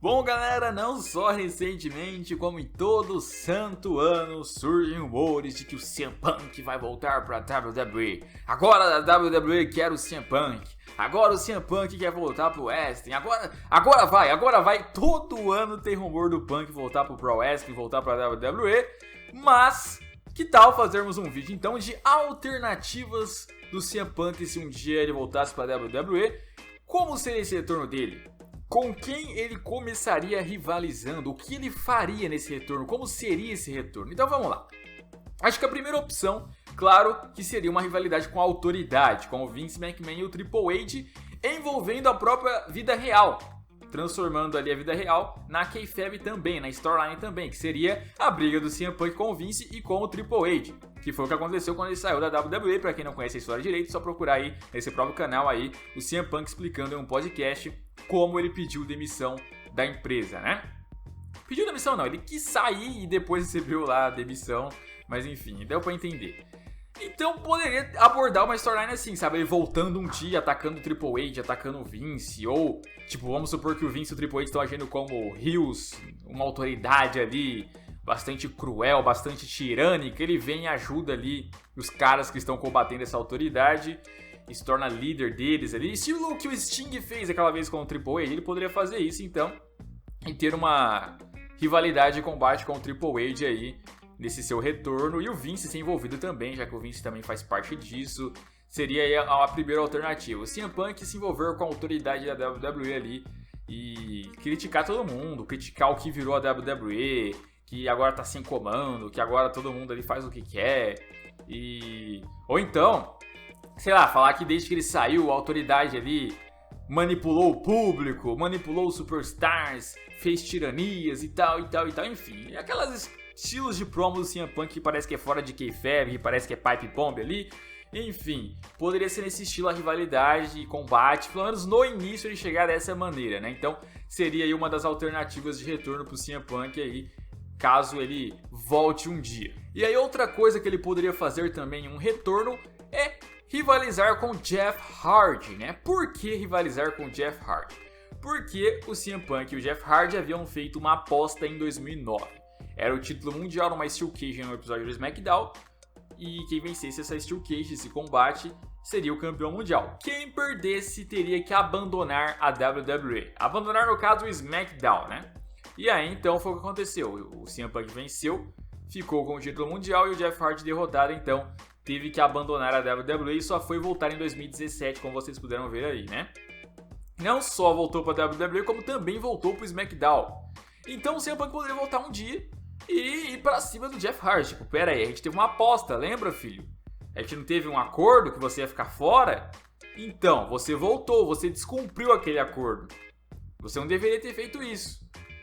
Bom, galera, não só recentemente, como em todo santo ano, surgem rumores de que o CM Punk vai voltar pra WWE. Agora a WWE quer o CM Punk. Agora o CM Punk quer voltar pro Wrestling. Agora vai. Todo ano tem rumor do Punk voltar pro Pro Wrestling, voltar pra WWE. Mas, que tal fazermos um vídeo então de alternativas do CM Punk se um dia ele voltasse pra WWE? Como seria esse retorno dele? Com quem ele começaria rivalizando? O que ele faria nesse retorno? Como seria esse retorno? Então vamos lá. Acho que a primeira opção, claro, que seria uma rivalidade com a autoridade, com o Vince McMahon e o Triple H, envolvendo a própria vida real, transformando ali a vida real na kayfabe também, na storyline também, que seria a briga do CM Punk com o Vince e com o Triple H, que foi o que aconteceu quando ele saiu da WWE. Pra quem não conhece a história direito, só procurar aí nesse próprio canal aí o CM Punk explicando em um podcast como ele pediu demissão da empresa, né? Pediu demissão não, ele quis sair e depois recebeu lá a demissão, mas enfim, deu pra entender. Então poderia abordar uma storyline assim, sabe? Ele voltando um dia, atacando o Triple H, atacando o Vince, ou tipo, vamos supor que o Vince e o Triple H estão agindo como heels, uma autoridade ali bastante cruel, bastante tirânica. Ele vem e ajuda ali os caras que estão combatendo essa autoridade e se torna líder deles ali. Estilo que o Sting fez aquela vez com o Triple H, ele poderia fazer isso então e ter uma rivalidade de combate com o Triple H aí nesse seu retorno, e o Vince ser envolvido também, já que o Vince também faz parte disso. Seria aí a primeira alternativa. O CM Punk se envolver com a autoridade da WWE ali e criticar todo mundo, criticar o que virou a WWE, que agora tá sem comando, que agora todo mundo ali faz o que quer. Ou então, sei lá, falar que desde que ele saiu, a autoridade ali manipulou o público, manipulou os superstars, fez tiranias e tal, enfim. Aquelas estilos de promo do CM Punk que parece que é fora de kayfabe, que parece que é pipe bomb ali. Enfim, poderia ser nesse estilo a rivalidade e combate, pelo menos no início ele chegar dessa maneira, né? Então seria aí uma das alternativas de retorno pro CM Punk aí, caso ele volte um dia. E aí outra coisa que ele poderia fazer também em um retorno é rivalizar com Jeff Hardy, né? Por que rivalizar com Jeff Hardy? Porque o CM Punk e o Jeff Hardy haviam feito uma aposta em 2009. Era o título mundial numa Steel Cage no episódio do SmackDown, e quem vencesse essa Steel Cage, esse combate, seria o campeão mundial. Quem perdesse teria que abandonar a WWE. Abandonar, no caso, o SmackDown, né? E aí, então, foi o que aconteceu. O CM Punk venceu, ficou com o título mundial, e o Jeff Hardy derrotado, então teve que abandonar a WWE e só foi voltar em 2017, como vocês puderam ver aí, né? Não só voltou para a WWE, como também voltou para o SmackDown. Então o CM Punk poderia voltar um dia e ir pra cima do Jeff Hardy. Tipo, pera aí, a gente teve uma aposta, lembra, filho? A gente não teve um acordo que você ia ficar fora? Então, você voltou, você descumpriu aquele acordo. Você não deveria ter feito isso.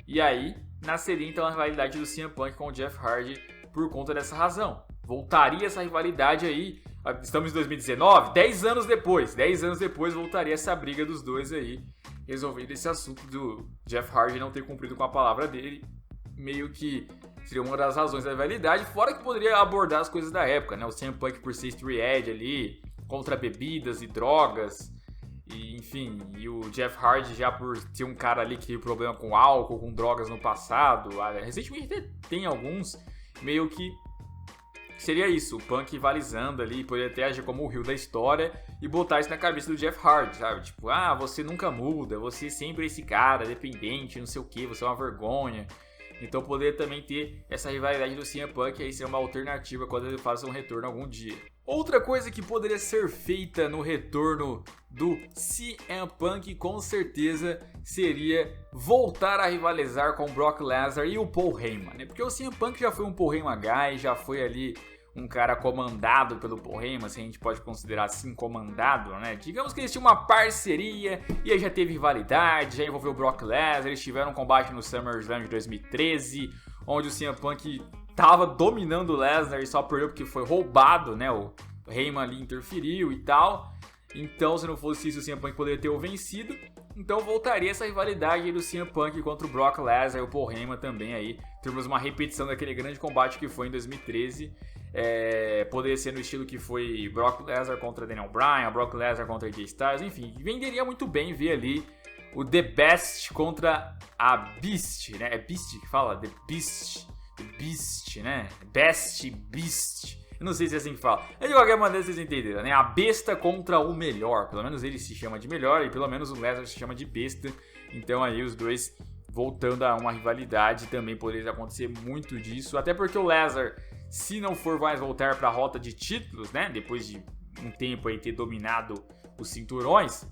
E aí, nasceria então a rivalidade do CM Punk com o Jeff Hardy por conta dessa razão. Voltaria essa rivalidade aí, estamos em 2019, 10 anos depois voltaria essa briga dos dois aí, resolvendo esse assunto do Jeff Hardy não ter cumprido com a palavra dele. Meio que seria uma das razões da rivalidade, fora que poderia abordar as coisas da época, né? O CM Punk por ser street edge ali, contra bebidas e drogas, e enfim, e o Jeff Hardy já por ter um cara ali que teve problema com álcool, com drogas no passado. Recentemente tem alguns, meio que seria isso, o Punk rivalizando ali, poderia até agir como o heel da história e botar isso na cabeça do Jeff Hardy, sabe? Tipo, você nunca muda, você sempre é esse cara dependente, não sei o que, você é uma vergonha. Então poderia também ter essa rivalidade do CM Punk aí ser uma alternativa quando ele faça um retorno algum dia. Outra coisa que poderia ser feita no retorno do CM Punk com certeza seria voltar a rivalizar com o Brock Lesnar e o Paul Heyman, né? Porque o CM Punk já foi um Paul Heyman guy, já foi ali um cara comandado pelo Paul Heyman, se a gente pode considerar assim comandado, né? Digamos que eles tinham uma parceria e aí já teve rivalidade, já envolveu o Brock Lesnar, eles tiveram um combate no SummerSlam de 2013, onde o CM Punk tava dominando o Lesnar e só perdeu porque foi roubado, né? O Heyman ali interferiu e tal. Então, se não fosse isso, o CM Punk poderia ter o vencido. Então voltaria essa rivalidade aí do CM Punk contra o Brock Lesnar e o Paul Heyman também aí. Temos uma repetição daquele grande combate que foi em 2013. Poderia ser no estilo que foi Brock Lesnar contra Daniel Bryan, Brock Lesnar contra AJ Styles, enfim, venderia muito bem ver ali o The Best contra a Beast, né? É Beast que fala? The Beast. The Beast, né? Best Beast. Eu não sei se é assim que fala. Mas de qualquer maneira vocês entenderam, né? A besta contra o melhor. Pelo menos ele se chama de melhor e pelo menos o Lesnar se chama de besta. Então aí os dois voltando a uma rivalidade, também poderia acontecer muito disso. Até porque o Lesnar, se não for mais voltar para a rota de títulos, né? Depois de um tempo aí ter dominado os cinturões,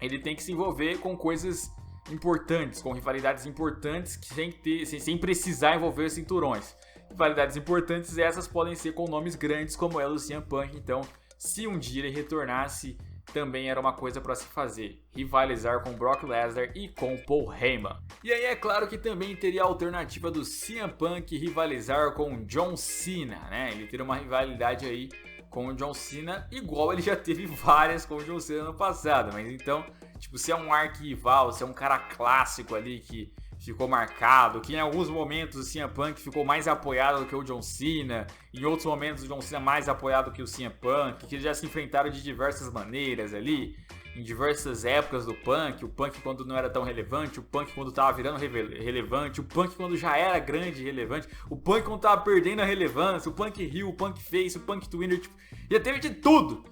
ele tem que se envolver com coisas importantes, com rivalidades importantes sem precisar envolver os cinturões. Rivalidades importantes essas podem ser com nomes grandes como é o CM Punk. Então, se um dia ele retornasse, também era uma coisa para se fazer, rivalizar com Brock Lesnar e com Paul Heyman. E aí é claro que também teria a alternativa do CM Punk rivalizar com John Cena, né? Ele teria uma rivalidade aí com o John Cena, igual ele já teve várias com o John Cena no passado. Mas então, tipo, se é um arquirrival, se é um cara clássico ali que ficou marcado, que em alguns momentos o CM Punk ficou mais apoiado do que o John Cena, em outros momentos o John Cena mais apoiado que o CM Punk, que eles já se enfrentaram de diversas maneiras ali, em diversas épocas do Punk, o Punk quando não era tão relevante, o Punk quando tava virando relevante, o Punk quando já era grande e relevante, o Punk quando tava perdendo a relevância, o Punk heel, o Punk face, o Punk twinner, tipo, já teve de tudo.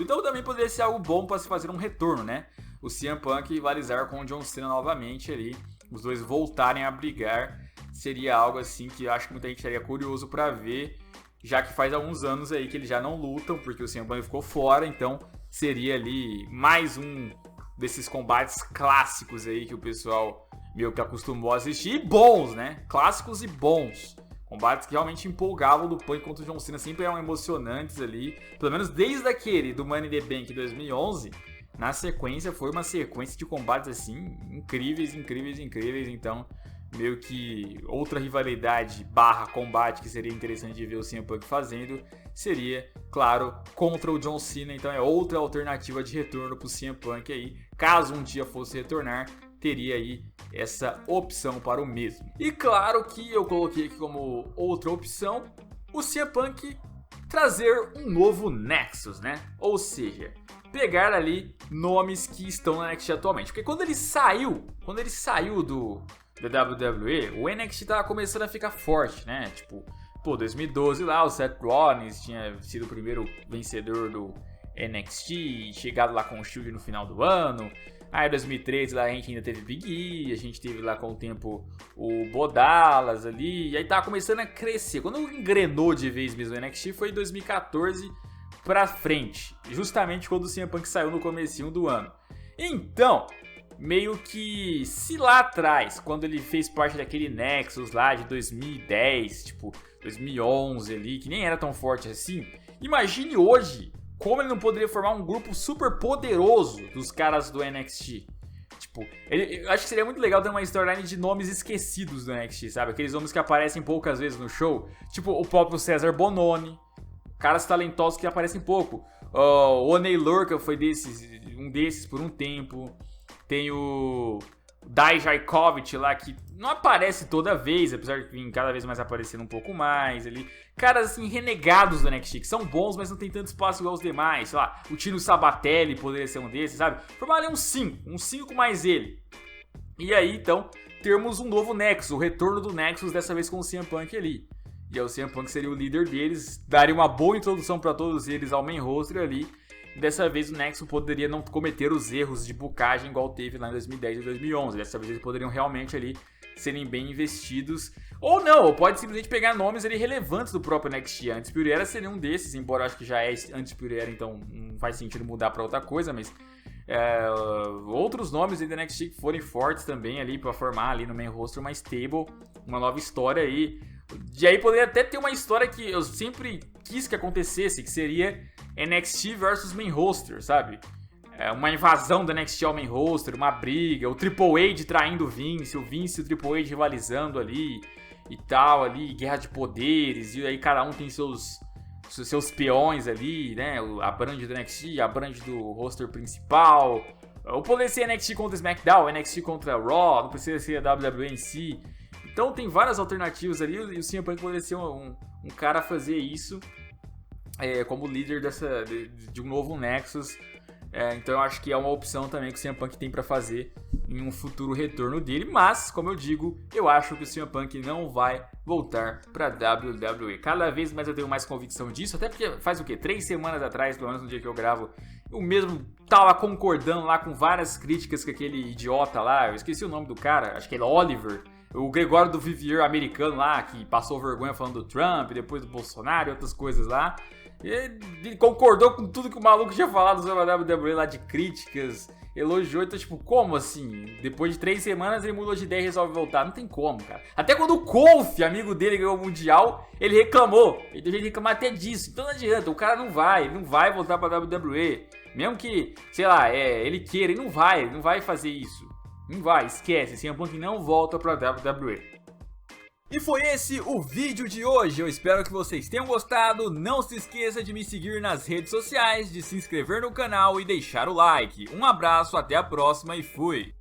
Então também poderia ser algo bom para se fazer um retorno, né? O CM Punk rivalizar com o John Cena novamente ali, os dois voltarem a brigar, seria algo assim que eu acho que muita gente estaria curioso para ver, já que faz alguns anos aí que eles já não lutam, porque o CM Punk ficou fora, então seria ali mais um desses combates clássicos aí que o pessoal meio que acostumou a assistir, e bons, né? Clássicos e bons. Combates que realmente empolgavam do Punk contra o John Cena, sempre eram emocionantes ali, pelo menos desde aquele do Money in the Bank 2011, na sequência foi uma sequência de combates assim, incríveis, então meio que outra rivalidade / combate que seria interessante de ver o CM Punk fazendo, seria, claro, contra o John Cena, então é outra alternativa de retorno pro CM Punk aí, caso um dia fosse retornar, teria aí essa opção para o mesmo. E claro que eu coloquei aqui como outra opção, o CM Punk trazer um novo Nexus, né? Ou seja, pegar ali nomes que estão na NXT atualmente. Porque quando ele saiu da WWE, o NXT tava começando a ficar forte, né? Tipo, 2012 lá, o Seth Rollins tinha sido o primeiro vencedor do NXT, chegado lá com o Shield no final do ano. Aí em 2013 lá a gente ainda teve Big E, a gente teve lá com o tempo o Bo Dallas ali, e aí tava começando a crescer. Quando engrenou de vez mesmo o NXT foi em 2014 pra frente, justamente quando o CM Punk saiu no comecinho do ano. Então, meio que se lá atrás, quando ele fez parte daquele Nexus lá de 2010, tipo 2011 ali, que nem era tão forte assim, imagine hoje como ele não poderia formar um grupo super poderoso dos caras do NXT. Tipo, eu acho que seria muito legal ter uma storyline de nomes esquecidos do NXT, sabe? Aqueles nomes que aparecem poucas vezes no show, tipo o próprio César Bononi, caras talentosos que aparecem pouco. O Oney Lorca foi um desses por um tempo. Tem o Dijakovic lá, que não aparece toda vez, apesar de vir cada vez mais aparecendo um pouco mais ali. Caras assim, renegados do NXT, que são bons, mas não tem tanto espaço igual os demais. Sei lá, o Tino Sabatelli poderia ser um desses, sabe? Formar ali um 5 mais ele. E aí, então, termos um novo Nexus, o retorno do Nexus, dessa vez com o CM Punk ali. E aí o CM Punk seria o líder deles, daria uma boa introdução para todos eles ao main roster ali. Dessa vez o Nexus poderia não cometer os erros de bookagem igual teve lá em 2010 e 2011. Dessa vez eles poderiam realmente ali serem bem investidos. Ou não, ou pode simplesmente pegar nomes ali relevantes do próprio NXT. Undisputed Era seria um desses, embora eu acho que já é Undisputed Era, então não faz sentido mudar para outra coisa, mas outros nomes aí da NXT que forem fortes também ali para formar ali no main roster uma stable, uma nova história aí. E aí poderia até ter uma história que eu sempre quis que acontecesse, que seria NXT versus main roster, sabe? Uma invasão do NXT ao main roster, uma briga, o Triple H traindo o Vince e o Triple H rivalizando ali e tal, ali, guerra de poderes, e aí cada um tem seus peões ali, né? A brand do NXT, a brand do roster principal. Ou poderia ser NXT contra SmackDown, NXT contra Raw, não precisa ser a WWE em si. Então tem várias alternativas ali, e o CM Punk poderia ser um cara a fazer isso como líder de um novo Nexus Então eu acho que é uma opção também que o CM Punk tem pra fazer em um futuro retorno dele. Mas, como eu digo, eu acho que o CM Punk não vai voltar pra WWE. Cada vez mais eu tenho mais convicção disso, até porque faz o quê? 3 semanas atrás, pelo menos no dia que eu gravo, eu mesmo tava concordando lá com várias críticas que aquele idiota lá, eu esqueci o nome do cara, acho que é Oliver, o Gregório do Vivier americano lá, que passou vergonha falando do Trump, depois do Bolsonaro e outras coisas lá. Ele concordou com tudo que o maluco tinha falado sobre a WWE lá de críticas, elogiou, então tipo, como assim? Depois de 3 semanas ele mudou de ideia e resolve voltar, não tem como, cara. Até quando o Kofi, amigo dele, ganhou o Mundial, ele reclamou, ele deu jeito de reclamar até disso, então não adianta, o cara não vai voltar pra WWE, mesmo que, sei lá, ele queira, ele não vai fazer isso, não vai, esquece, CM Punk não volta pra WWE. E foi esse o vídeo de hoje, eu espero que vocês tenham gostado, não se esqueça de me seguir nas redes sociais, de se inscrever no canal e deixar o like. Um abraço, até a próxima e fui!